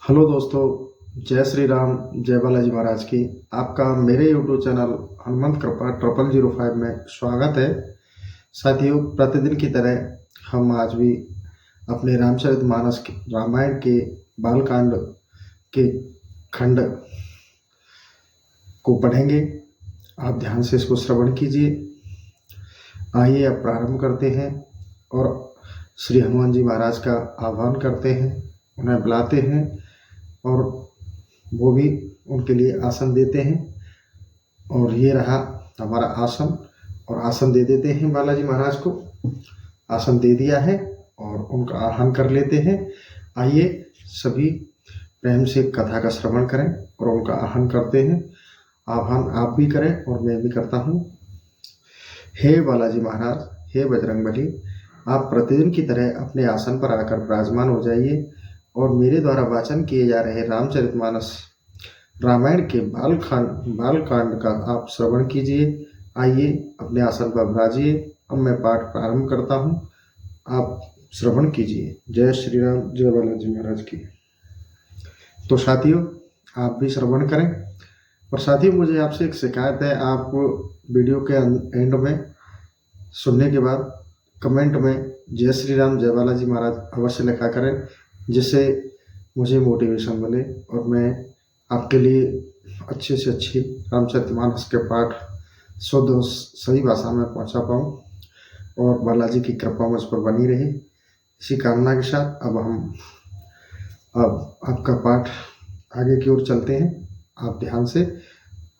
Hello दोस्तों, जय श्री राम, जय बालाजी महाराज की। आपका मेरे यूट्यूब चैनल हनुमंत कृपा 0005 में स्वागत है। साथियों, प्रतिदिन की तरह हम आज भी अपने रामचरितमानस के रामायण के बालकांड के खंड को पढ़ेंगे। आप ध्यान से इसको श्रवण कीजिए। आइए अब प्रारंभ करते हैं और श्री हनुमान जी महाराज का आह्वान करते हैं, उन्हें बुलाते हैं और वो भी उनके लिए आसन देते हैं। और ये रहा हमारा आसन, और आसन दे देते हैं बालाजी महाराज को। आसन दे दिया है और उनका आह्वान कर लेते हैं। आइए सभी प्रेम से कथा का श्रवण करें और उनका आह्वान करते हैं। आह्वान आप भी करें और मैं भी करता हूँ। हे बालाजी महाराज, हे बजरंगबली, आप प्रतिदिन की तरह अपने आसन पर आकर विराजमान हो जाइए और मेरे द्वारा वाचन किए जा रहे रामचरितमानस रामायण के बालकांड का आप श्रवण कीजिए। आइए अपने आसन पर विराजिए। अब मैं पाठ प्रारंभ करता हूँ, आप श्रवण कीजिए। जय श्री राम, जय बालाजी महाराज की। तो साथियों, आप भी श्रवण करें। और साथियों, मुझे आपसे एक शिकायत है। आप वीडियो के एंड में सुनने के बाद कमेंट में जय श्री राम, जय बालाजी महाराज अवश्य लिखा करें, जिससे मुझे मोटिवेशन मिले और मैं आपके लिए अच्छे से अच्छी रामचरितमानस के पाठ शुद्ध और सही भाषा में पहुंचा पाऊँ और बालाजी की कृपा मुझ पर बनी रहे। इसी कामना के साथ अब आपका पाठ आगे की ओर चलते हैं। आप ध्यान से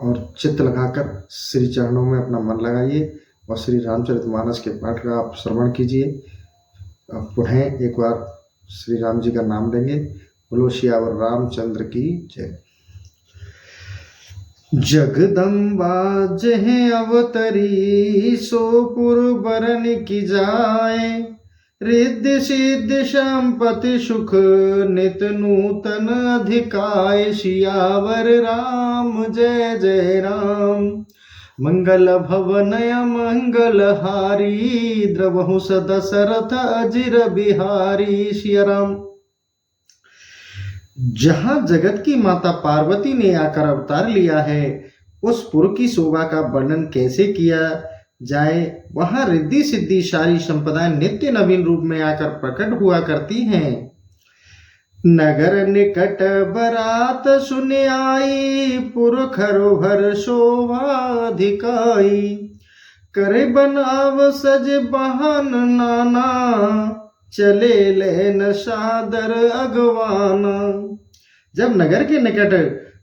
और चित्त लगाकर श्री चरणों में अपना मन लगाइए और श्री रामचरितमानस के पाठ का आप श्रवण कीजिए। पुनः एक बार श्री राम जी का नाम लेंगे। बोलो सियावर रामचंद्र की जय। जगदम्बा जह अवतरी सोपुर बरन की जाए, रिद्धि सिद्धि संपत्ति सुख नित नूतन अधिकाय। सियावर राम जय जय राम, मंगल भवनय मंगलहारी, द्रवहु दशरथ अजिर बिहारी। सिया राम। जहां जगत की माता पार्वती ने आकर अवतार लिया है, उस पुर की शोभा का वर्णन कैसे किया जाए। वहां रिद्धि सिद्धि सारी संपदाएं नित्य नवीन रूप में आकर प्रकट हुआ करती हैं। नगर निकट बरात सुन आई, पुर खरोभर शोभा अधिकाई। करे बनाव सज बहन नाना, चले लेन सादर अगवाना। जब नगर के निकट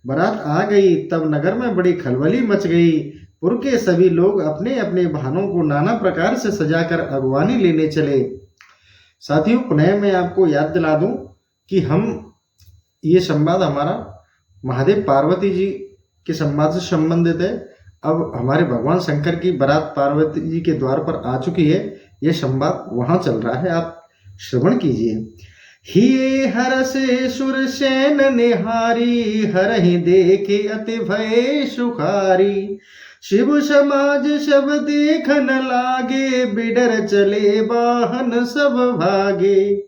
बारात आ गई, तब नगर में बड़ी खलबली मच गई। पुर के सभी लोग अपने अपने वाहनों को नाना प्रकार से सजाकर अगवानी लेने चले। साथियों, पुनः मैं आपको याद दिला दूं कि ये संवाद हमारा महादेव पार्वती जी के संवाद से संबंधित है। अब हमारे भगवान शंकर की बारात पार्वती जी के द्वार पर आ चुकी है। यह संवाद वहां चल रहा है, आप श्रवण कीजिए। ही हर से सुर सैन निहारी, हर ही देखे अति भय सुखारी। शिव समाज सब देखन लागे, बिडर चले वाहन सब भागे।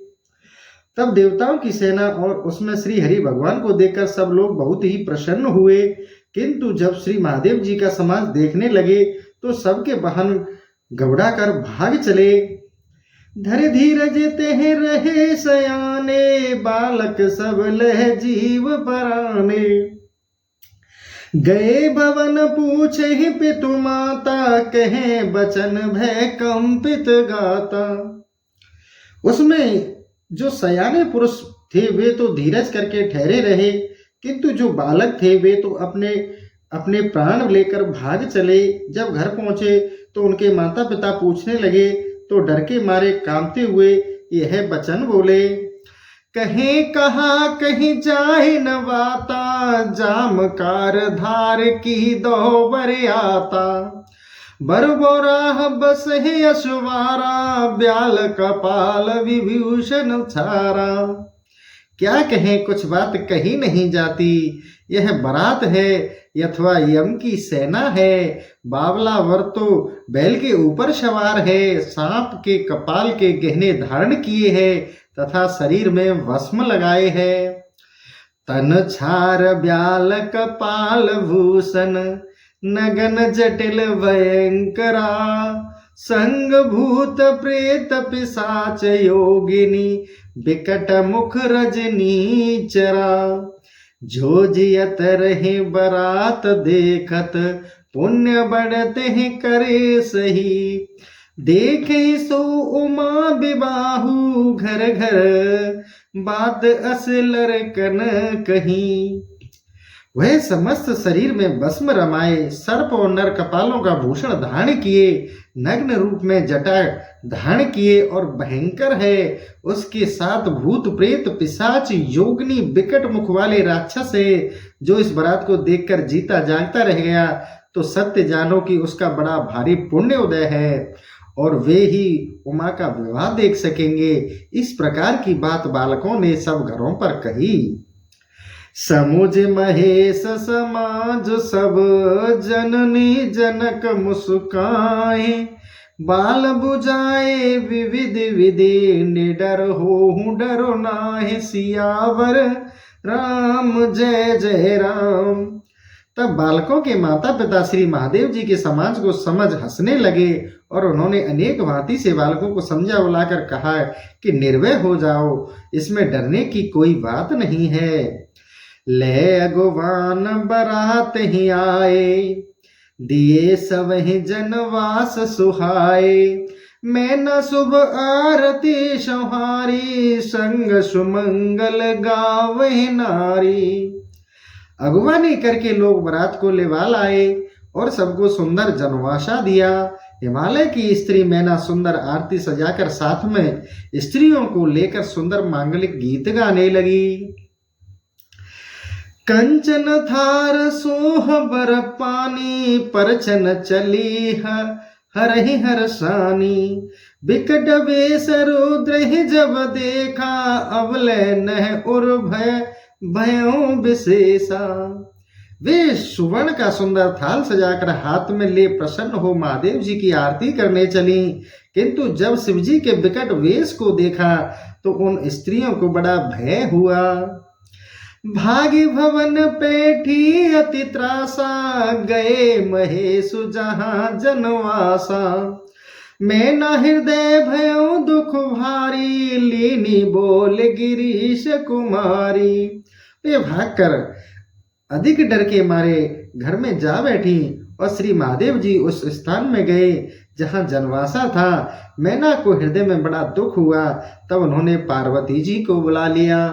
तब देवताओं की सेना और उसमें श्री हरि भगवान को देखकर सब लोग बहुत ही प्रसन्न हुए। किंतु जब श्री महादेव जी का समाज देखने लगे तो सबके वाहन घबरा कर भाग चले। धर धीरज तेह रहे सयाने, बालक सब लह जीव पराने। गए भवन पूछे ही पितु माता, कहे बचन भय कंपित गाता। उसमें जो सयाने पुरुष थे वे तो धीरज करके ठहरे रहे, किंतु जो बालक थे वे तो अपने अपने प्राण लेकर भाग चले। जब घर पहुंचे तो उनके माता पिता पूछने लगे तो डर के मारे कांपते हुए यह वचन बोले। कहीं कहा कहीं जाहि न वाता, जामकार धार की दोबर आता। बरबोराह बस है अश्वारा, ब्याल कपाल विभूषण छारा। क्या कहें, कुछ बात कही नहीं जाती। यह बारात है अथवा यम की सेना है। बावला वर तो बैल के ऊपर सवार है, सांप के कपाल के गहने धारण किए है तथा शरीर में भस्म लगाए है। तन छार ब्याल कपाल भूषण नगन जटिल भयंकरा संग भूत प्रेत पिशाच योगिनी बिकट मुख रजनी चरा जो जियत रहे बरात देखत पुण्य बढ़ते हैं करे सही देखे सो उमा विबाहु घर घर बात असलर कन कहीं। वह समस्त शरीर में भस्म रमाए सर्प और नर कपालों का भूषण धारण किए नग्न रूप में जटा धारण किए और भयंकर है उसके साथ भूत प्रेत पिशाच योगिनी विकट मुख वाले राक्षस है। जो इस बारात को देखकर जीता जागता रह गया तो सत्य जानो कि उसका बड़ा भारी पुण्य उदय है और वे ही उमा का विवाह देख सकेंगे। इस प्रकार की बात बालकों ने सब घरों पर कही। समुझ महेश समाज सब जननी जनक मुस्काए बाल बुझाए विविध विधि निडर हो डरो नाहि सियावर राम जय जय राम। तब बालकों के माता पिता श्री महादेव जी के समाज को समझ हंसने लगे और उन्होंने अनेक भांति से बालकों को समझा बुलाकर कहा कि निर्भय हो जाओ, इसमें डरने की कोई बात नहीं है। ले अगुवान बरात ही आए दिए सब ही जनवास सुहाए मैं न शुभ आरती संहारी संग सुमंगल गावे नारी। अगुवानी करके लोग बारात को लेवाल आए और सबको सुंदर जनवासा दिया। हिमालय की स्त्री मैना सुंदर आरती सजाकर साथ में स्त्रियों को लेकर सुंदर मांगलिक गीत गाने लगी। कंचन थार सोह बर पानी परछन चली हरहि हरसानी बिकट वेश रुद्र जब देखा अवले नह उर भय भयों विशेषा। वे सुवर्ण का सुंदर थाल सजाकर हाथ में ले प्रसन्न हो महादेव जी की आरती करने चली, किंतु जब शिवजी के विकट वेश को देखा तो उन स्त्रियों को बड़ा भय हुआ। भागी भवन पेठी अति त्रासा गए महेशु जहां जनवासा मैं न हृदय भयो दुख भारी लीनी बोल गिरीश कुमारी। वे भागकर अधिक डर के मारे घर में जा बैठी और श्री महादेव जी उस स्थान में गए जहां जनवासा था। मैना को हृदय में बड़ा दुख हुआ, तब उन्होंने पार्वती जी को बुला लिया।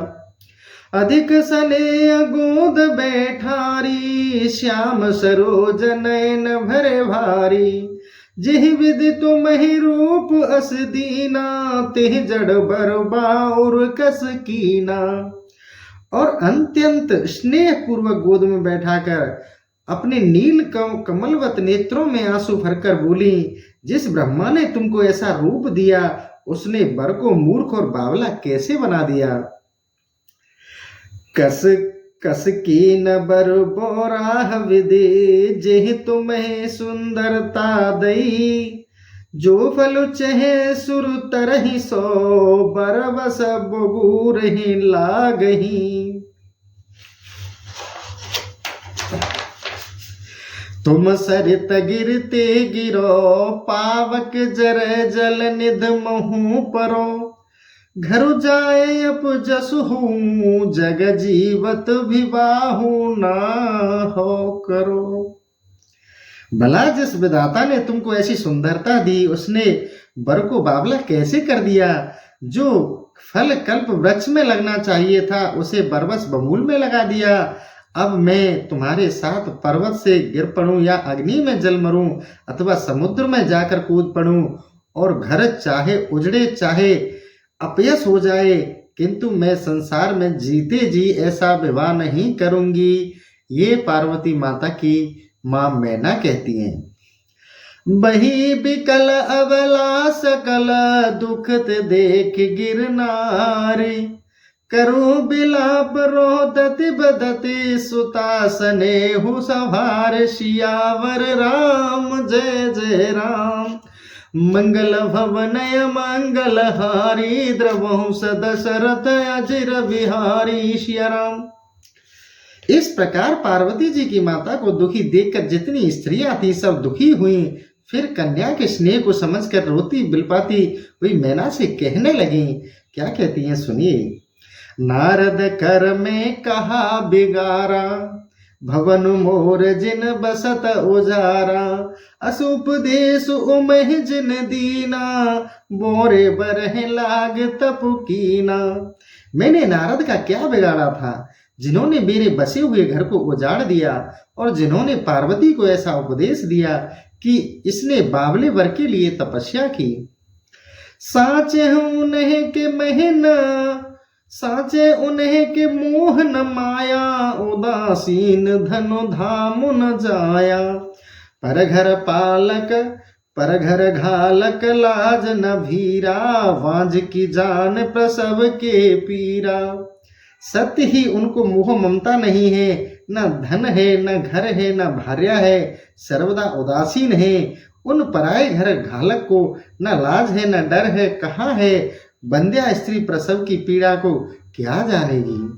अधिक सले गोद बैठारी श्याम सरोज नयन भरे भारी जिह विधि तुम ही रूप अस दीना तिह जड़ बर बाउर कस कीना। और अत्यंत स्नेह पूर्वक गोद में बैठाकर अपने नील कमलवत नेत्रों में आंसू भरकर बोली, जिस ब्रह्मा ने तुमको ऐसा रूप दिया उसने बर को मूर्ख और बावला कैसे बना दिया। कस कस की न बर बोराह विधि जेहि तुम्हें सुंदरता दई जो फल चहे सुर तरही सो बरबस बबूर ही लागही। तुम सरित गिरते गिरो पावक जर जल निध महू परो घर जाए अप जसु हूँ जग जीवत विवाहु ना हो करो। भला जिस विधाता ने तुमको ऐसी सुंदरता दी उसने बर को बावला कैसे कर दिया। जो फल कल्प वृक्ष में लगना चाहिए था उसे बरबस बमूल में लगा दिया। अब मैं तुम्हारे साथ पर्वत से गिर पड़ूं या अग्नि में जल मरूं अथवा समुद्र में जाकर कूद पड़ूं और घर चाहे उजड़े चाहे अपयश हो जाए, किंतु मैं संसार में जीते जी ऐसा विवाह नहीं करूंगी। ये पार्वती माता की माँ मैना कहती हैं। बही बिकल अबला सकल दुखत देख गिरनारी करो बिलाप रोदति बदति सुता स्नेहु सभार शियावर राम जय जय राम। मंगल भवनय मंगल हारी द्रवहु सदशरथ अजिर बिहारी श्री राम। इस प्रकार पार्वती जी की माता को दुखी देखकर जितनी स्त्रियां थी सब दुखी हुई। फिर कन्या के स्नेह को समझकर रोती बिलपाती हुई मैना से कहने लगी। क्या कहती हैं सुनिए। नारद कर में कहा बिगारा, भवन मोर जिन बसत उजारा, असुपदेश उमह जिन दीना, बोरे बरह लाग तपु कीना। मैंने नारद का क्या बिगाड़ा था जिन्होंने मेरे बसे हुए घर को उजाड़ दिया और जिन्होंने पार्वती को ऐसा उपदेश दिया कि इसने बावले वर के लिए तपस्या की। साचे उन्हें के महीना, साचे उन्हें के मोह न माया, उदासीन धनु धाम न जाया। पर घर पालक पर घर घालक लाज न भीरा, वांझ की जान प्रसव के पीरा। सत्य ही उनको मोह ममता नहीं है, न धन है न घर है न भार्या है, सर्वदा उदासीन है। उन पराये घर घालक को न लाज है न डर है, कहाँ है बंध्या स्त्री प्रसव की पीड़ा को क्या जानेगी।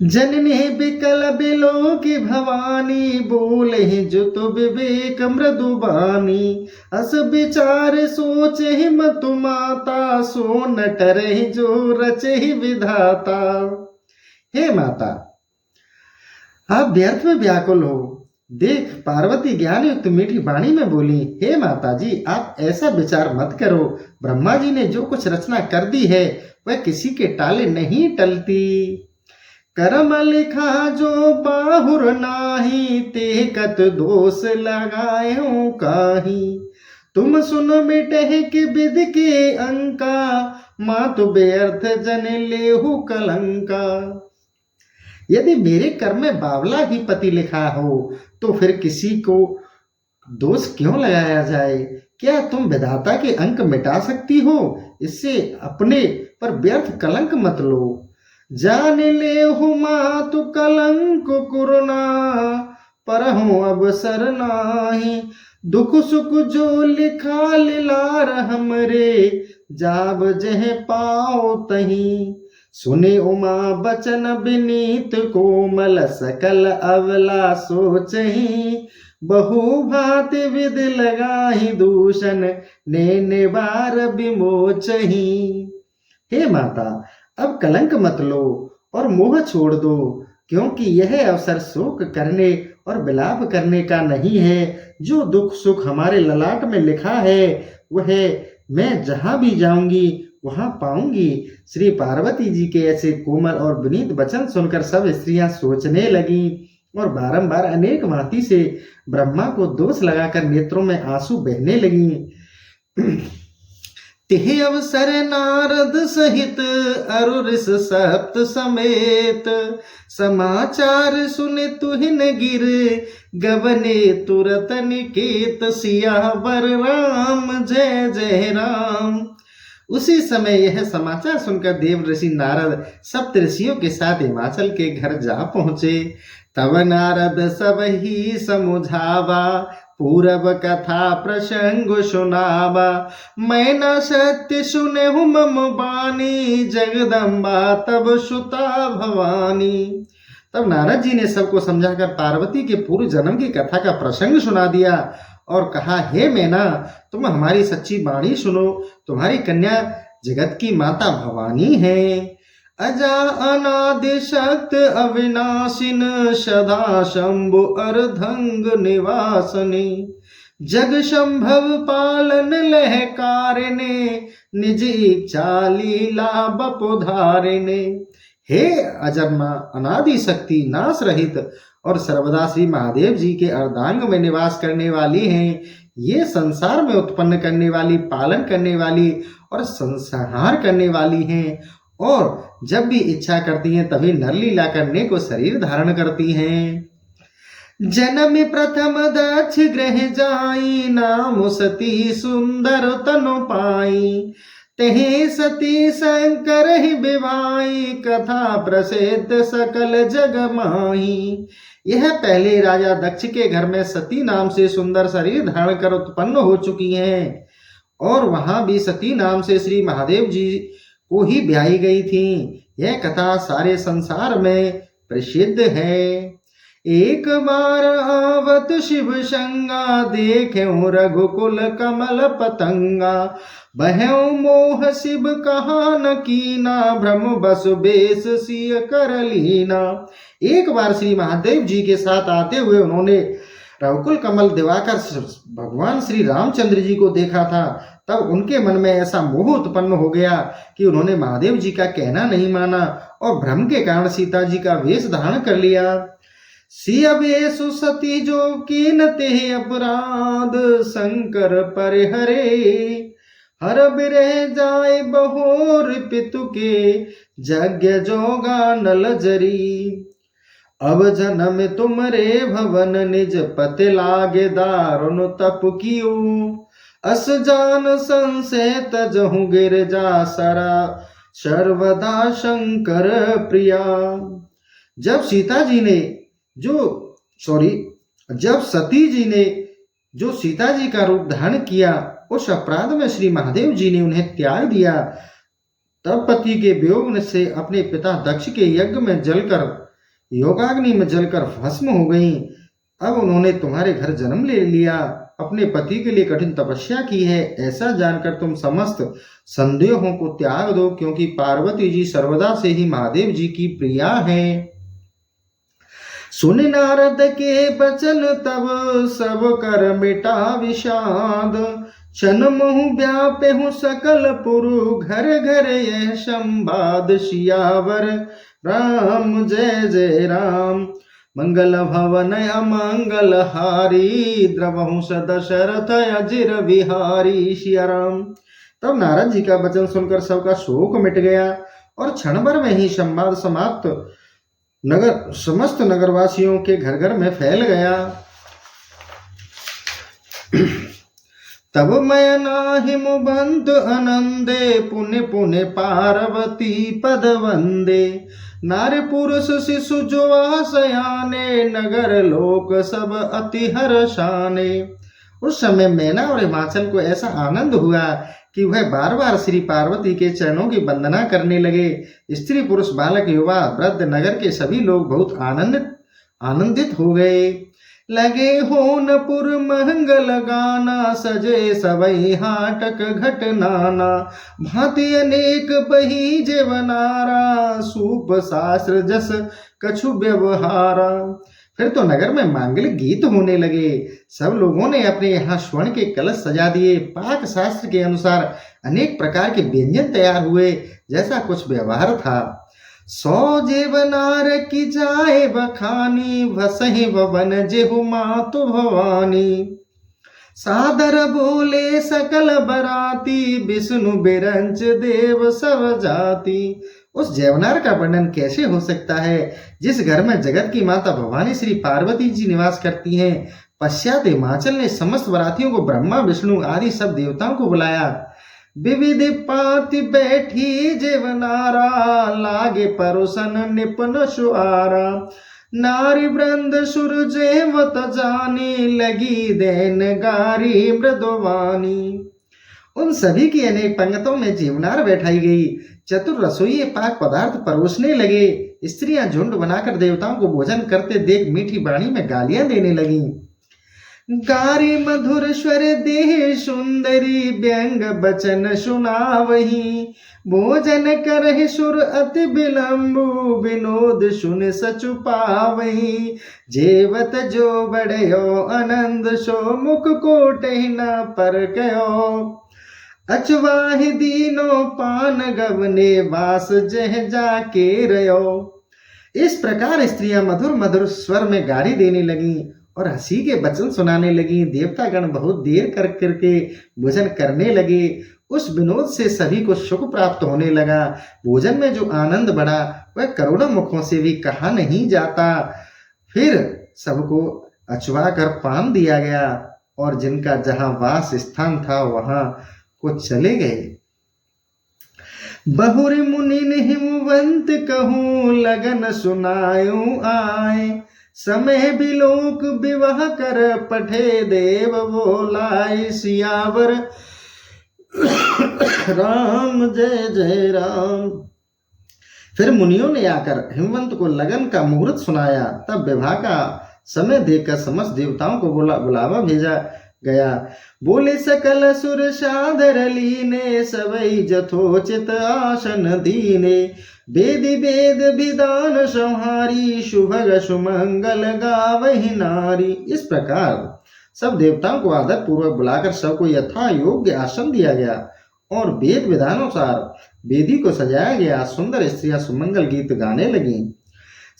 जननी बिकल बिलो की भवानी, बोले जो तो विवेक मृदुबानी। अस विचार सोच ही मतु माता, सो नट रही जो रचे ही विधाता। हे माता, आप व्यर्थ में व्याकुल हो। देख पार्वती ज्ञान युक्त मीठी वाणी में बोली, हे माता जी आप ऐसा विचार मत करो। ब्रह्मा जी ने जो कुछ रचना कर दी है वह किसी के टाले नहीं टलती। कर्म लिखा जो बाहुर नाही, ते कत दोष लगाए हो काही। तुम सुन मिटह के विद के अंका, मातु व्यर्थ जन लेहु कलंका। यदि मेरे कर्म में बावला ही पति लिखा हो तो फिर किसी को दोष क्यों लगाया जाए। क्या तुम विधाता के अंक मिटा सकती हो। इससे अपने पर व्यर्थ कलंक मत लो। जान ले हो मातु कलंक कुरना, पर हो अवसर नाही। दुख सुख जो लिखा लिलार हमरे, जाब जह पाओ तही। सुने उमा बचन विनीत कोमल, सकल अवला सोचही। बहु भांति विध लगाही, दूषण ने निवार विमोचही। हे माता अब कलंक मत लो और मोह छोड़ दो, क्योंकि यह अवसर शोक करने और विलाप करने का नहीं है। जो दुख सुख हमारे ललाट में लिखा है वह मैं जहां भी जाऊंगी वहां पाऊंगी। श्री पार्वती जी के ऐसे कोमल और विनीत वचन सुनकर सब स्त्रियां सोचने लगी और बारंबार अनेक भांति से ब्रह्मा को दोष लगाकर नेत्रों में आंसू बहने लगी। तिह अवसर नारद सहित अरुरिस सप्त समेत, समाचार सुने तुहिन गिर, गवने तुरत निकेत। सियावर राम जय जय राम। उसी समय यह समाचार सुनकर देव ऋषि नारद सप्त ऋषियों के साथ हिमाचल के घर जा पहुंचे। तब नारद सब ही समुझावा, पूरब कथा प्रसंग सुनावा। मैं न सत्य सुने हूँ मम बानी, जगदम्बा तब सुता भवानी। तब नारद जी ने सबको समझाकर पार्वती के पूर्व जन्म की कथा का प्रसंग सुना दिया और कहा, हे मैना तुम हमारी सच्ची वाणी सुनो। तुम्हारी कन्या जगत की माता भवानी है। अजा अनादि शक्त अविनाशिन, सदा शंभु अर्धंग निवासनी। जग संभव पालन लहकारिने, निज इच्छा लीला बपुधारिने। हे अजन्मा अनादि शक्ति नाश रहित और सर्वदा श्री महादेव जी के अर्धांग में निवास करने वाली हैं। ये संसार में उत्पन्न करने वाली, पालन करने वाली और संहार करने वाली हैं और जब भी इच्छा करती हैं तभी नरलीला करने को शरीर धारण करती हैं। जन्म प्रथम दक्ष ग्रह जाई, नाम सती सुंदर तनु पाई। तहि सती शंकर ही विवाई, कथा प्रसिद्ध सकल जग माही। यह पहले राजा दक्ष के घर में सती नाम से सुंदर शरीर धारण कर उत्पन्न हो चुकी हैं और वहां भी सती नाम से श्री महादेव जी को ही ब्याही गई थी। यह कथा सारे संसार में प्रसिद्ध है। एक बार आवत शिव शंगा, देख्यो रघुकुल कमल पतंगा। बह्यो मोह शिव कहा न कीना, भ्रम बस बेस सिय कर लीना। एक बार श्री महादेव जी के साथ आते हुए उन्होंने रघुकुल कमल दिवाकर भगवान श्री रामचंद्र जी को देखा था। तब उनके मन में ऐसा मोह उत्पन्न हो गया कि उन्होंने महादेव जी का कहना नहीं माना और भ्रम के कारण सीता जी का वेश धारण कर लिया। सिय वेश सती जो कीन ते अपराध, शंकर परिहरे। हर बिरह जाए बहोर पितु के, यज्ञ जोगा नल जरी। अब जन्म तुमरे भवन, निज पति लागे दारुण तप कियो। अस जान संशय तजहु गिरजा सरा, सर्वदा शंकर प्रिया। जब सीता जी ने जब सती जी ने जो सीता जी का रूप धारण किया, उस अपराध में श्री महादेव जी ने उन्हें त्याग दिया। तब पति के वियोग से अपने पिता दक्ष के यज्ञ में जलकर, योगाग्नि में जलकर भस्म हो गई। अब उन्होंने तुम्हारे घर जन्म ले लिया, अपने पति के लिए कठिन तपस्या की है। ऐसा जानकर तुम समस्त संदेहों को त्याग दो, क्योंकि पार्वती जी सर्वदा से ही महादेव जी की प्रिया हैं। सुन नारद के बचन तब, सब कर मिटा विषाद। क्षण मोह व्यापेहु सकल पुरु, घर घर यह संवाद। सियावर राम जय जय राम, मंगल भवन अमंगल हारी। द्रवहु दशरथ अजिर विहारी। सिया राम। तब नारद जी का वचन सुनकर सबका शोक मिट गया और क्षण भर में ही संवाद समाप्त समस्त नगरवासियों के घर घर में फैल गया। तब मैं नाहिम बंद आनंदे, पुण्य पुण्य पार्वती पद वंदे। नारी पुरुष शिशु जो आसयाने, नगर लोक सब अति हर्षाने। उस समय मैना और हिमाचल को ऐसा आनंद हुआ कि वह बार बार श्री पार्वती के चरणों की वंदना करने लगे। स्त्री पुरुष बालक युवा वृद्ध नगर के सभी लोग बहुत आनंदित हो गए। लगे होनपुर मंगल गाना, सजे सवै हाटक घट नाना। भांति अनेक बही जेवनारा, सूप शास्त्र जस कछु व्यवहारा। फिर तो नगर में मांगलिक गीत होने लगे। सब लोगों ने अपने यहाँ स्वर्ण के कलश सजा दिए। पाक शास्त्र के अनुसार अनेक प्रकार के व्यंजन तैयार हुए, जैसा कुछ व्यवहार था। 100 जेवनार की जाए बखानी, भसहि भवन जेहु मातु भवानी। सादर बोले सकल बराती, विष्णु बिरंच देव सब जाति। उस जेवनार का वर्णन कैसे हो सकता है, जिस घर में जगत की माता भवानी श्री पार्वती जी निवास करती हैं। पश्चात हिमाचल ने समस्त बरातियों को ब्रह्मा विष्णु आदि सब देवताओं को बुलाया। विविध पाति बैठी जेवनारा, लागे परोसन निपुण सुआरा। नारी वृंद सुर जेवत जानी, लगी देन गारी मृदुवानी। उन सभी की अनेक पंक्तों में जीवनार बैठाई गई। चतुर रसोई पाक पदार्थ परोसने लगे। स्त्रियां झुंड बनाकर देवताओं को भोजन करते देख मीठी वाणी में गालियां देने लगी। गारी मधुर स्वर देह सुंदरी, व्यंग बचन सुनावही। भोजन करहि सुर अति विलंबु, विनोद सुन सचु पावही। जेवत जो बढ़यो आनंद, सो मुख कोटहि न पर कयो। अचवाहि दीनो पान गवने, वास जह जाके रयो। इस प्रकार स्त्रियां मधुर मधुर स्वर में गाली देने लगी और हंसी के वचन सुनाने लगी। देवतागण बहुत देर कर करके भोजन करने लगे। उस विनोद से सभी को सुख प्राप्त होने लगा। भोजन में जो आनंद बढ़ा वह करोड़ों मुखों से भी कहा नहीं जाता। फिर सबको अचवा कर पान दिया गया और जिनका जहां वास स्थान था वहां को चले गए। बहुर मुनि हिमवंत कहूं, लगन सुनायूं आए। समय बिलोक विवाह कर, पठे देव बोलाए। सियावर राम जय जय राम। फिर मुनियों ने आकर हिमवंत को लगन का मुहूर्त सुनाया। तब विवाह का समय देखकर समस्त देवताओं को बुलावा भेजा गया। बोले सकल सुर सादर लीने, सबई जथोचित आसन दीने। वेद वेद विधान संहारी, शुभग सुमंगल गावहि नारी। इस प्रकार सब देवताओं को आदर पूर्वक बुलाकर सबको यथा योग्य आसन दिया गया और वेद विधानुसार वेदी को सजाया गया। सुंदर स्त्रियां सुमंगल गीत गाने लगी।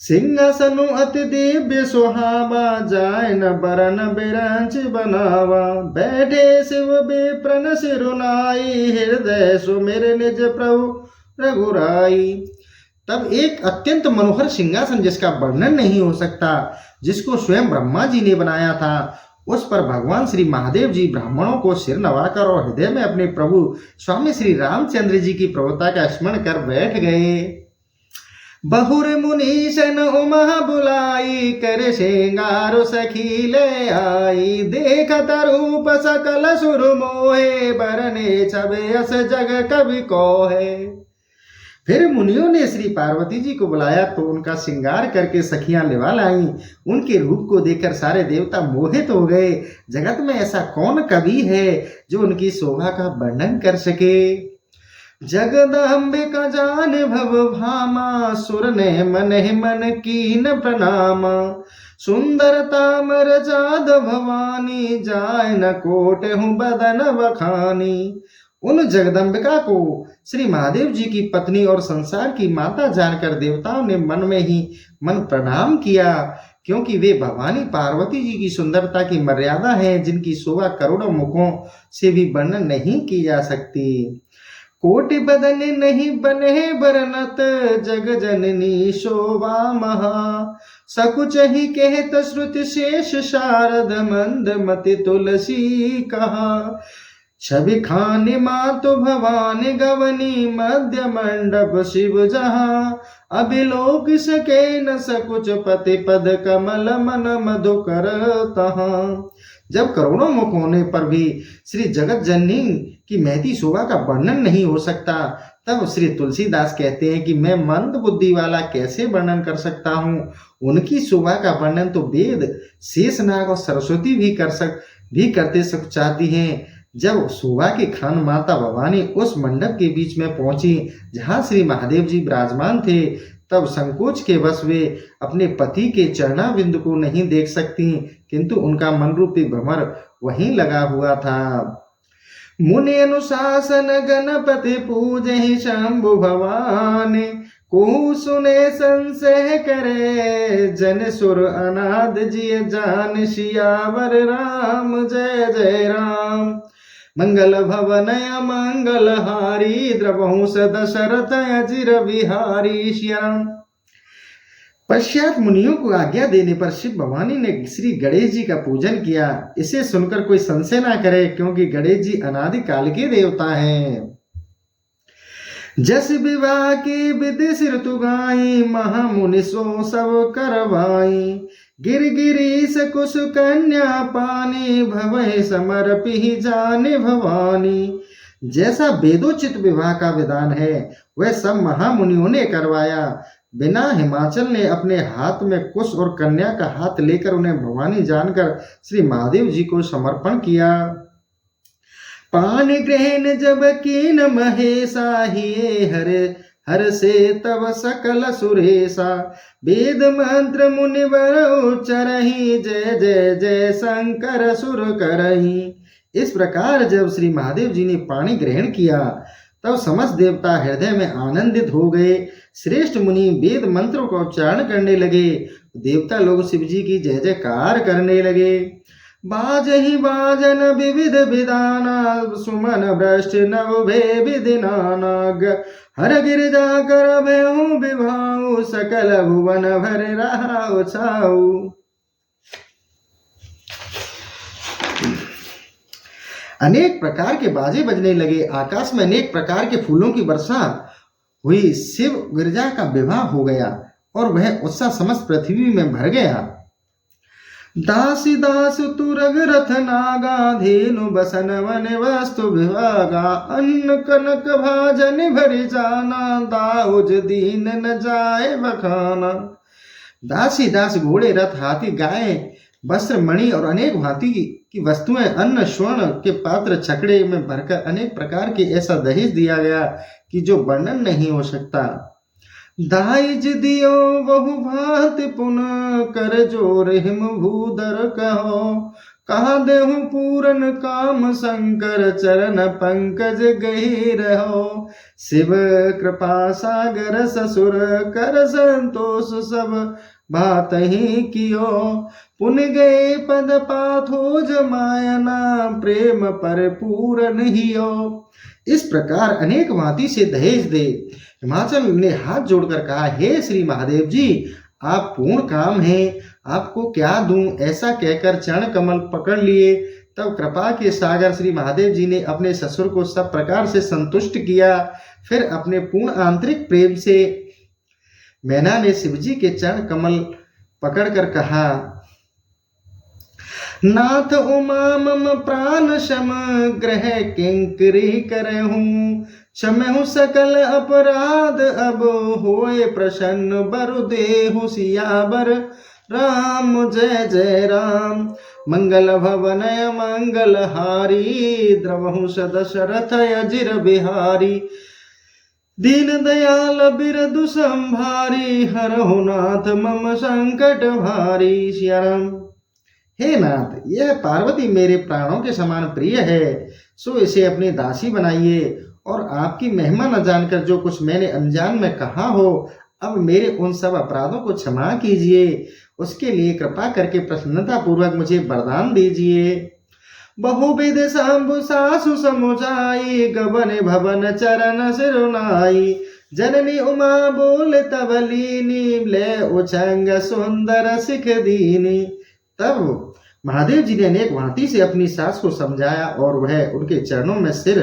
सिंहासनु अति दिव्य सुहावा, जाय न बरन बिरंच बनावा। बैठे शिव विप्रन सिरुनाई, हृदय सुमिर निज प्रभु रघुराई। तब एक अत्यंत मनोहर सिंहासन जिसका वर्णन नहीं हो सकता, जिसको स्वयं ब्रह्मा जी ने बनाया था, उस पर भगवान श्री महादेव जी ब्राह्मणों को सिर नवाकर और हृदय में अपने प्रभु स्वामी श्री रामचंद्र जी की प्रभुता का स्मरण कर बैठ गए। बहुर मुनीशन उमा बुलाई, कर श्रृंगार सखी ले आई। देखत रूप सकल सुर मोहे, बरने छबे अस जग कवि कोहे। फिर मुनियों ने श्री पार्वती जी को बुलाया तो उनका श्रृंगार करके सखियां लिवा लाई। उनके रूप को देखकर सारे देवता मोहित हो गए। जगत में ऐसा कौन कवि है जो उनकी शोभा का वर्णन कर सके। जगदम्बिका जान भव भामा, सुर ने मन कीन प्रणामा। सुंदरता मर जाद भवानी, जाय न कोट हूँ बदन बखानी। उन जगदम्बिका को श्री महादेव जी की पत्नी और संसार की माता जानकर देवताओं ने मन में ही मन प्रणाम किया, क्योंकि वे भवानी पार्वती जी की सुंदरता की मर्यादा है, जिनकी शोभा करोड़ों मुखों से भी वर्णन नहीं की जा सकती। कोटि बदन नहीं बने बरनत, जग जननी शोभा महा। सकुच ही कहत श्रुति शेष शारद, मंद मति तुलसी कहा। छवि खानी मातु भवानी गवनी, मध्य मंडप शिव जहाँ। अभिलोक सके न सकुच पति पद, कमल मन मधुकर तहाँ। जब करोड़ों मुख होने पर भी श्री जगत जननी की महती शोभा का वर्णन नहीं हो सकता, तब श्री तुलसीदास कहते हैं कि मैं मंद बुद्धि वाला कैसे वर्णन कर सकता हूँ। उनकी शोभा का वर्णन तो वेद, शेषनाग और सरस्वती भी करते सब चाहती हैं। जब शोभा की खान माता भवानी उस मंडप के बीच में पहुंची जहां श्री महादेव जी विराजमान थे, तब संकोच के वश वे अपने पति के चरणाबिंद को नहीं देख सकती, किंतु उनका मन रूपी भ्रमर वहीं लगा हुआ था। मुनि अनुशासन गणपति पूजे शंभु भवानी, को सुने संशय करे, जन सुर अनाद जिय जान। सियावर राम जय जय राम। मंगल भवनय मंगल हारी, द्रवहु दशरथ अजिर विहारी। श्याम। पश्चात मुनियों को आज्ञा देने पर शिव भवानी ने श्री गणेश जी का पूजन किया। इसे सुनकर कोई संशय ना करे, क्योंकि गणेश जी अनादि काल के देवता हैं। जस विवाह की विधि सिर तुगाई, महामुनि सो सब करवाई। गिर गिरीश कुश कन्या पानी, भवहि समर्पि जाने भवानी। जैसा वेदोचित विवाह का विधान है वह सब महामुनियों ने करवाया। बिना हिमाचल ने अपने हाथ में कुश और कन्या का हाथ लेकर उन्हें भवानी जानकर श्री महादेव जी को समर्पण किया। पान ग्रहण जब कीन महेशा, हिये हरे हर से तब सकल सुरेशा। वेद मंत्र मुनिवर उच्चरहि, जय जय जय शंकर सुर करहि। इस प्रकार जब श्री महादेव जी ने पानी ग्रहण किया, तब समस्त देवता हृदय में आनंदित हो गए। श्रेष्ठ मुनि वेद मंत्रों का उच्चारण करने लगे। देवता लोग शिव जी की जय जयकार करने लगे। बाजहि बाजन विविध विधाना, सुमन भ्रष्ट नव भे विधि नाना। हर गिरजा कर भेहु विभाऊ, सकल भुवन भर रहा छाऊ। अनेक प्रकार के बाजे बजने लगे। आकाश में अनेक प्रकार के फूलों की वर्षा हुई। शिव गिरजा का विवाह हो गया और वह उत्साह समस्त पृथ्वी में भर गया। दासी दास तुरग रथ नागा धेनु बसन वन वस्तु विभागा अन्न कनक भाजन भरि जाना दाऊज दीन न जाए बखाना। दासी दास घोड़े रथ हाथी गाय वस्त्र मणि और अनेक भांति की वस्तुएं अन्न स्वर्ण के पात्र छकड़े में भरकर अनेक प्रकार के ऐसा दहेज दिया गया कि जो वर्णन नहीं हो सकता। दाइज दियो बहु भांति पुन कर जोर हिम भूधर कहो कहा देहु पूरन काम शंकर चरण पंकज गही रहो। शिव कृपा सागर ससुर कर संतोष सब बात ही कियो पुन गए पद पाथो जमायना प्रेम पर पूरन हियो। इस प्रकार अनेक भांति से दहेज दे। हिमाचल ने हाथ जोड़कर कहा, हे श्री महादेव जी, आप पूर्ण काम हैं, आपको क्या दूं। ऐसा कहकर चरण कमल पकड़ लिए। तब कृपा के सागर श्री महादेव जी ने अपने ससुर को सब प्रकार से संतुष्ट किया। फिर अपने पूर्ण आंतरिक प्रेम से मैना ने शिवजी के चरण कमल पकड़कर कहा, नाथ उमा मम प्राण शम ग्रह किंकरी करहूं क्षमहु सकल अपराध अब होए प्रसन्न बरु देहु सियावर राम जय जय राम। मंगल भवन मंगल हारी द्रवहु सदशरथ अजिर बिहारी दीन दयाल बिरदु संभारी हरहु नाथ मम संकट भारी। श्याम, हे नाथ, यह पार्वती मेरे प्राणों के समान प्रिय है, सो इसे अपनी दासी बनाइए। और आपकी महिमा न जानकर जो कुछ मैंने अनजान में कहा हो, अब मेरे उन सब अपराधों को क्षमा कीजिए। उसके लिए कृपा करके प्रसन्नता पूर्वक मुझे वरदान दीजिए। बहुविध शंभु सासु समुझाई गबन भवन चरण सिरुनाई जननी उमा बोल तब लीनी ले उछंग सुंदर सिख दीनी। तब महादेव जी ने अनेक भांति से अपनी सास को समझाया और वह उनके चरणों में सिर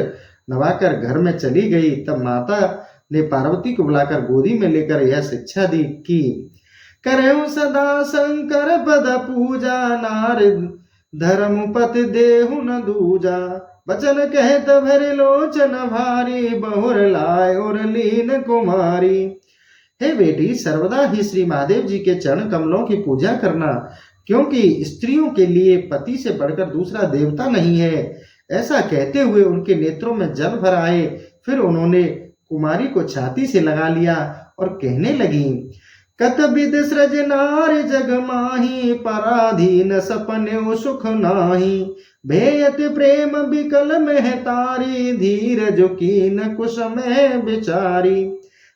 नवाकर घर में चली गई। तब माता ने पार्वती को बुलाकर गोदी में लेकर यह शिक्षा दी कि करहु सदा शंकर पद पूजा नारद धर्म पति देहु न दूजा बचन कहत भरे लोचन भारी बहुर लाय और लीन कुमारी। हे बेटी, सर्वदा ही श्री महादेव जी के चरण कमलों की पूजा करना, क्योंकि स्त्रियों के लिए पति से बढ़कर दूसरा देवता नहीं है। ऐसा कहते हुए उनके नेत्रों में जल भर आए। फिर उन्होंने कुमारी को छाती से लगा लिया और कहने लगी, कत विद सृज नारी जग माही पराधीन सपने सुख नाही भेयत प्रेम बिकल में तारी धीरज कीन कुश में बिचारी।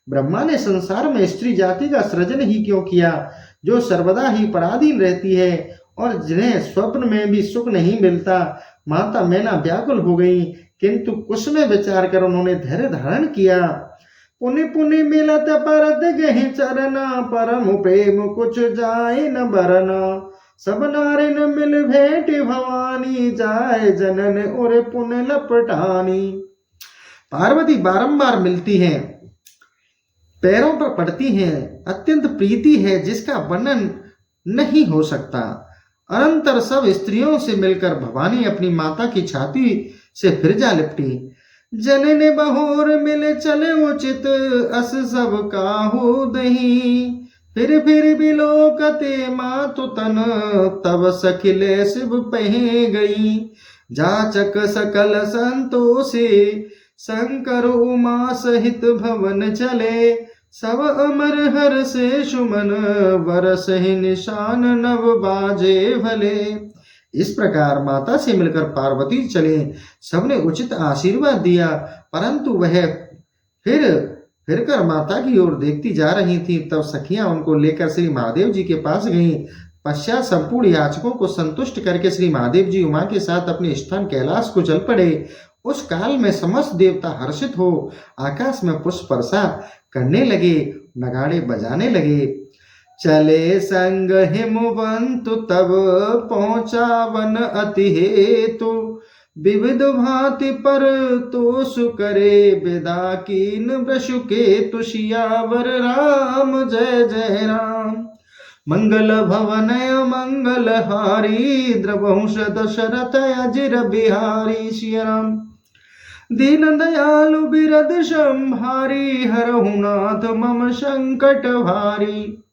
ब्रह्मा ने संसार में स्त्री जाति का सृजन ही क्यों किया, जो सर्वदा ही पराधीन रहती है और जिन्हें स्वप्न में भी सुख नहीं मिलता। माता मैना व्याकुल हो गई, किंतु कुछ में विचार कर उन्होंने धैर्य धारण किया। पुनि पुनि मिलत परत गहि चरना परम प्रेम कुछ जाय न बरना सब नारिन मिल भेंट भवानी जाय जनन और पुन लपटानी। पार्वती बारंबार मिलती हैं, पैरों पर पड़ती हैं, अत्यंत प्रीति है जिसका वर्णन नहीं हो सकता। अनंतर सब स्त्रियों से मिलकर भवानी अपनी माता की छाती से फिर जा लिपटी। जनन बहोर मिले चले उचित अस सब काहू दही फिर बिलोकते मातु तन तब सखिले शिव पहे गई। जाचक सकल संतोषे शंकर उमा सहित भवन चले सब अमर हर से सुमन वरस ही निशान नव बाजे भले। इस प्रकार माता से मिलकर पार्वती चले। सबने उचित आशीर्वाद दिया, परंतु वह फिर कर माता की ओर देखती जा रही थी। तब सखियां उनको लेकर श्री महादेव जी के पास गईं। पश्चात संपूर्ण याचकों को संतुष्ट करके श्री महादेव जी उमा के साथ अपने स्थान कैलाश को चल पड़े। उस काल में समस्त देवता हर्षित हो आकाश में पुष्प वर्षा करने लगे, नगाड़े बजाने लगे। चले संग हिमवंतु तब पहुंचा वन अति हेतु विविध भांति पर तो सुकरे विदा कीन वृषु के तुषियावर राम जय जय राम। मंगल भवन मंगल हारी द्रवंश दशरथ अजिर बिहारी। श्री राम। दीन दयालु बिरद संहारी हरहु नाथ मम संकट भारी।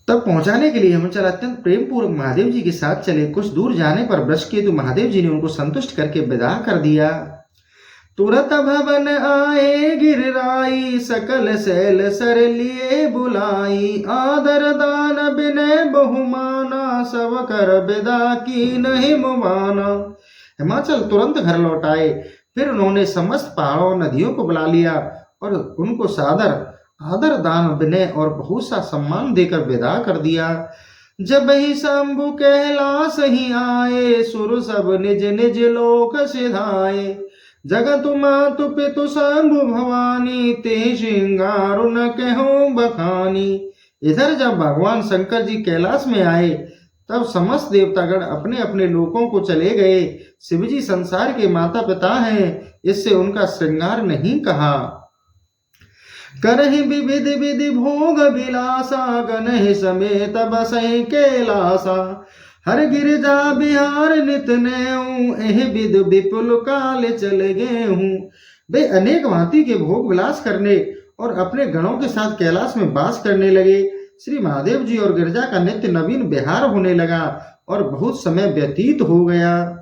तब पहुंचाने के लिए हिमाचल अत्यंत प्रेम पूर्वक महादेव जी के साथ चले। कुछ दूर जाने पर वृषकेतु महादेव जी ने उनको संतुष्ट करके विदा कर दिया। तुरत भवन आए गिरराई सकल शैल सर लिए बुलाई। आदर दान विनय बहुमाना सब कर विदा की नहीं मुमाना। हिमाचल तुरंत घर लौट आए। फिर उन्होंने समस्त पहाड़ों नदियों को बुला लिया और उनको सादर आदर दान विनय और बहुत सा सम्मान देकर विदा कर दिया। जब ही शंभु कैलाश ही आए सुर सब निज निज लोक सिधाए। जगत मातु पितु शंभु भवानी ते श्रृंगारु न कहो बखानी। इधर जब भगवान शंकर जी कैलाश में आए तब समस्त देवतागण अपने अपने लोकों को चले गए। शिवजी संसार के माता पिता हैं, इससे उनका श्रृंगार नहीं कहा। करहि विविध विधि भोग विलासा गणहि समेत बसहि कैलासा। हर गिरजा बिहार नित नेऊ एह विध विपुल काल चल गेहूं। वे अनेक भांति के भोग विलास करने और अपने गणों के साथ कैलाश में वास करने लगे। श्री महादेव जी और गिरजा का नित्य नवीन विहार होने लगा और बहुत समय व्यतीत हो गया।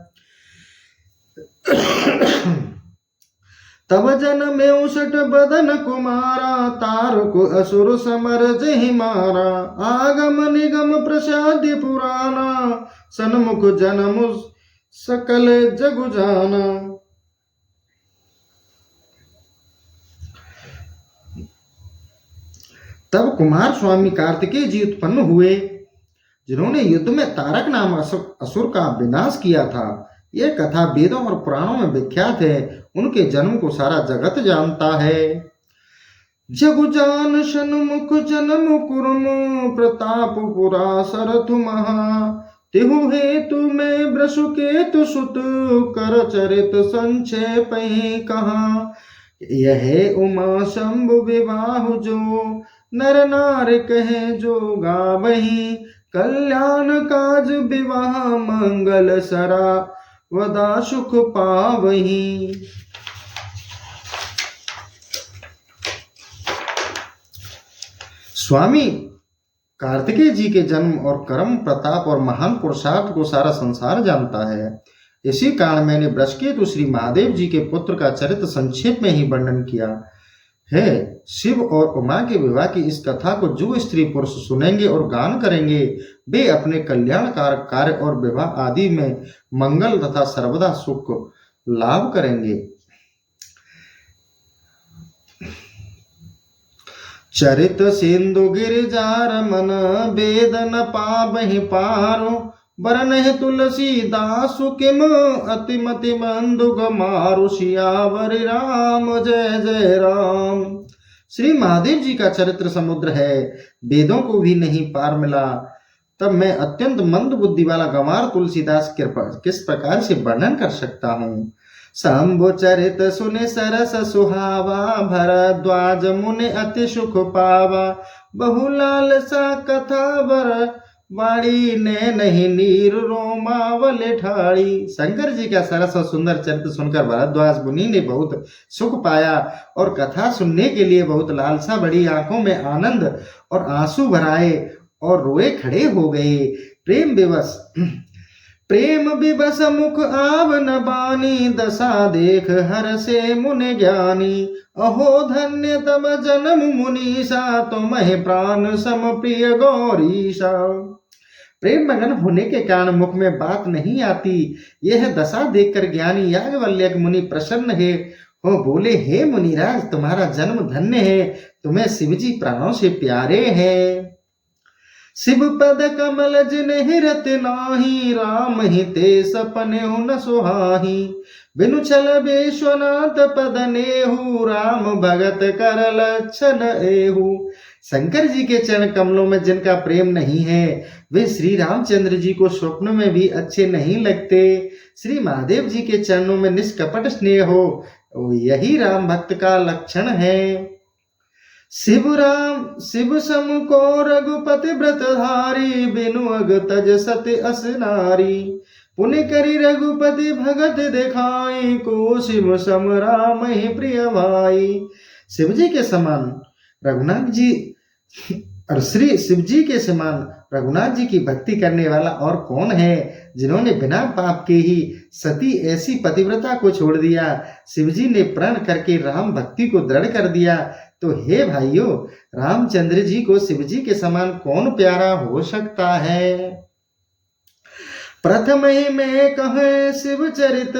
तब जनमेऊ षट बदन कुमारा तारुक असुर समर जहि मारा। आगम निगम प्रसाद पुराना सन्मुख जनमु सकल जगु जाना। तब कुमार स्वामी कार्तिकेय जी उत्पन्न हुए, जिन्होंने युद्ध में तारक नाम असुर का विनाश किया था। यह कथा वेदों और पुराणों में विख्यात है। उनके जन्म को सारा जगत जानता है। जगु जान सन्मुख जन्म कुर्म प्रताप पुरा सरथु महा। तिहु हेतु में वृषकेतु सुत कर चरित संक्षेप ही कहा। यह उमा शंभु विवाह जो नर नार कहे जो गावही। कल्याण काज विवाह मंगल सरा वदा सुख पावही। स्वामी कार्तिकेय जी के जन्म और कर्म प्रताप और महान पुरुषार्थ को सारा संसार जानता है। इसी कारण मैंने वृषकेतु श्री महादेव जी के पुत्र का चरित्र संक्षेप में ही वर्णन किया है। शिव और उमा के विवाह की इस कथा को जो स्त्री पुरुष सुनेंगे और गान करेंगे वे अपने कल्याणकारक कार्य और विवाह आदि में मंगल तथा सर्वदा सुख लाभ करेंगे। चरित सिंधु गिरिजार मन वेद न पावहि पारो। बरनहि तुलसीदास किम अतिमति बंधु गमारु। सियावर राम जय जय राम। श्री महादेव जी का चरित्र समुद्र है, वेदों को भी नहीं पार मिला। तब मैं अत्यंत मंद बुद्धि वाला गंवार तुलसीदास किस प्रकार से वर्णन कर सकता हूँ। शंभु चरित सुने सरस सुहावा। भरद्वाज मुनि अति सुख पावा। बहुलाल सा कथा बर वाणी ने नहीं नीर रोमावल ठाड़ी। शंकर जी का सरस और सुंदर चरित्र सुनकर भरद्वाज मुनि ने बहुत सुख पाया और कथा सुनने के लिए बहुत लालसा बढ़ी। आंखों में आनंद और आंसू भराए और रोए खड़े हो गए। प्रेम विवश मुख आव न बानी। दशा देख हर से मुनि ज्ञानी। अहो धन्य तब जन्म मुनीसा। तुम्हें प्राण सम प्रिय गौरीशा। प्रेम मगन होने के कारण मुख में बात नहीं आती। यह दशा देखकर ज्ञानी याज्ञवल्क्य मुनि प्रसन्न है हो बोले, हे मुनिराज तुम्हारा जन्म धन्य है। तुम्हें शिवजी प्राणों से प्यारे हैं। शिव पद कमल जिन्हि रत नाही। राम ही ते सपने न सुहाही। बिनु छल विश्वनाथ पद नेहु। राम भगत कर लक्षण एहु। शंकर जी के चरण कमलों में जिनका प्रेम नहीं है वे श्री रामचंद्र जी को स्वप्न में भी अच्छे नहीं लगते। श्री महादेव जी के चरणों में निष्कपट स्नेह हो यही राम भक्त का लक्षण है। शिव राम शिव सम को रघुपति व्रत धारी, बिनु अग तज सत अस नारी। पुण्य करी रघुपति भगत दिखाई, को शिव सम राम ही प्रिय भाई। शिव जी के समान रघुनाथ जी और श्री शिव जी के समान रघुनाथ जी की भक्ति करने वाला और कौन है, जिन्होंने बिना पाप के ही सती ऐसी पतिव्रता को छोड़ दिया। शिव जी ने प्रण करके राम भक्ति को दृढ़ कर दिया। तो हे भाइयों, रामचंद्र जी को शिव जी के समान कौन प्यारा हो सकता है। प्रथम ही में कहे शिव चरित,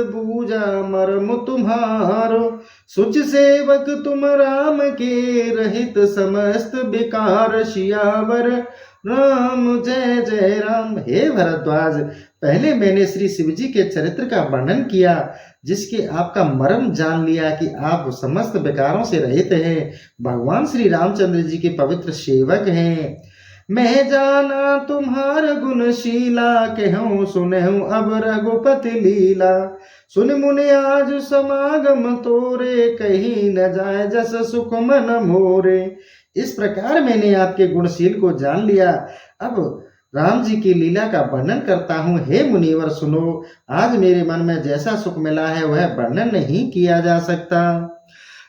बूझा मर्म तुम्हारो। सुच सेवक तुम राम के, रहित समस्त विकार सियावर राम जय जय राम। हे भरद्वाज, पहले मैंने श्री शिव जी के चरित्र का वर्णन किया, जिसके आपका मर्म जान लिया कि आप समस्त विकारों से रहित हैं, भगवान श्री रामचंद्र जी के पवित्र सेवक हैं। मैं जाना तुम्हार गुणशीला, कहूँ सुनहूँ अब रघुपति लीला। सुन मुनि आज समागम तोरे, कहीं न जाए जस सुख मन मोरे। इस प्रकार मैंने आपके गुणशील को जान लिया। अब राम जी की लीला का वर्णन करता हूँ। हे मुनिवर सुनो, आज मेरे मन में जैसा सुख मिला है वह वर्णन नहीं किया जा सकता।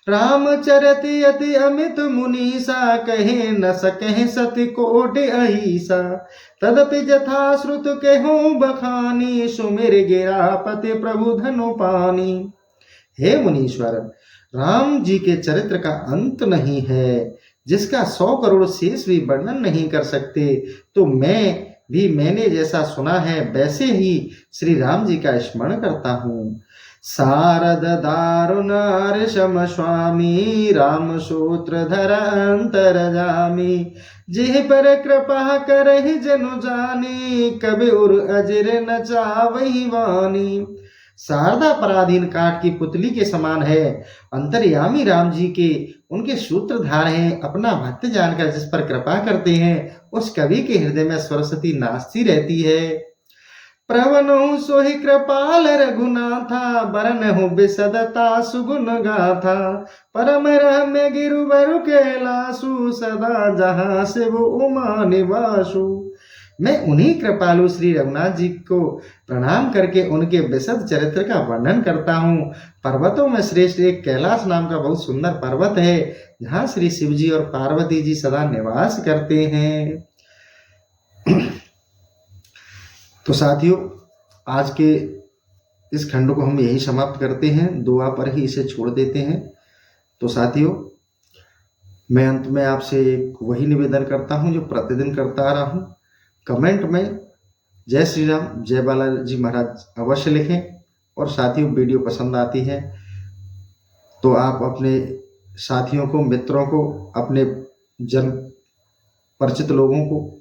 रामचरित अति अमित मुनीसा, कहे न सके सति कोटि अहिसा। तदपि जथा श्रुत कहूँ बखानी, सुमिर गिरापति प्रभु धनु पानी। हे मुनीश्वर, राम जी के चरित्र का अंत नहीं है, जिसका 100 करोड़ शेष भी वर्णन नहीं कर सकते। तो मैंने जैसा सुना है वैसे ही श्री राम जी का स्मरण करता हूँ। शारद दारुणार शम स्वामी, राम सूत्रधर अंतरजामी। जिह पर कृपा करहि जनु जानी, कबि उर अजर न चावहि वानी। शारदा पराधीन काठ की पुतली के समान है, अंतर्यामी राम जी के उनके सूत्रधार हैं। अपना भक्त जानकर जिस पर कृपा करते हैं, उस कवि के हृदय में सरस्वती नाचती रहती है। प्रवनहु सोहि कृपाल रघुनाथा, बरनहु बिसदता सुगुण गाथा। परम रहम्य गिरुवर कैलासु, सदा जहाँ शिव उमा निवासु। मैं उन्हीं कृपालु श्री रघुनाथ जी को प्रणाम करके उनके विशद चरित्र का वर्णन करता हूँ। पर्वतों में श्रेष्ठ एक कैलाश नाम का बहुत सुंदर पर्वत है, जहाँ श्री शिव जी और पार्वती जी सदा निवास करते हैं। तो साथियों, आज के इस खंड को हम यही समाप्त करते हैं, दुआ पर ही इसे छोड़ देते हैं। तो साथियों, मैं अंत में आपसे वही निवेदन करता हूँ जो प्रतिदिन करता आ रहा हूँ। कमेंट में जय श्री राम, जय बालाजी महाराज अवश्य लिखें। और साथियों, वीडियो पसंद आती है तो आप अपने साथियों को, मित्रों को, अपने जन परिचित लोगों को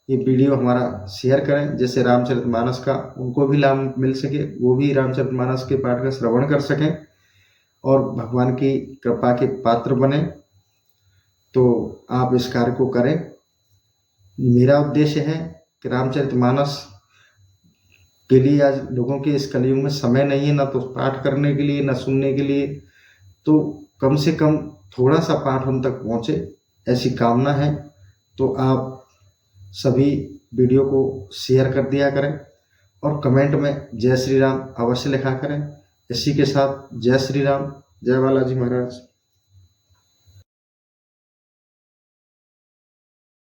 ये वीडियो हमारा शेयर करें, जैसे रामचरितमानस का उनको भी लाभ मिल सके, वो भी रामचरितमानस के पाठ का श्रवण कर सकें और भगवान की कृपा के पात्र बने। तो आप इस कार्य को करें। मेरा उद्देश्य है कि रामचरितमानस के लिए आज लोगों के इस कलयुग में समय नहीं है, ना तो पाठ करने के लिए, ना सुनने के लिए। तो कम से कम थोड़ा सा पाठ उन तक पहुँचे, ऐसी कामना है। तो आप सभी वीडियो को शेयर कर दिया करें और कमेंट में जय श्री राम अवश्य लिखा करें। इसी के साथ जय श्री राम, जय बालाजी महाराज।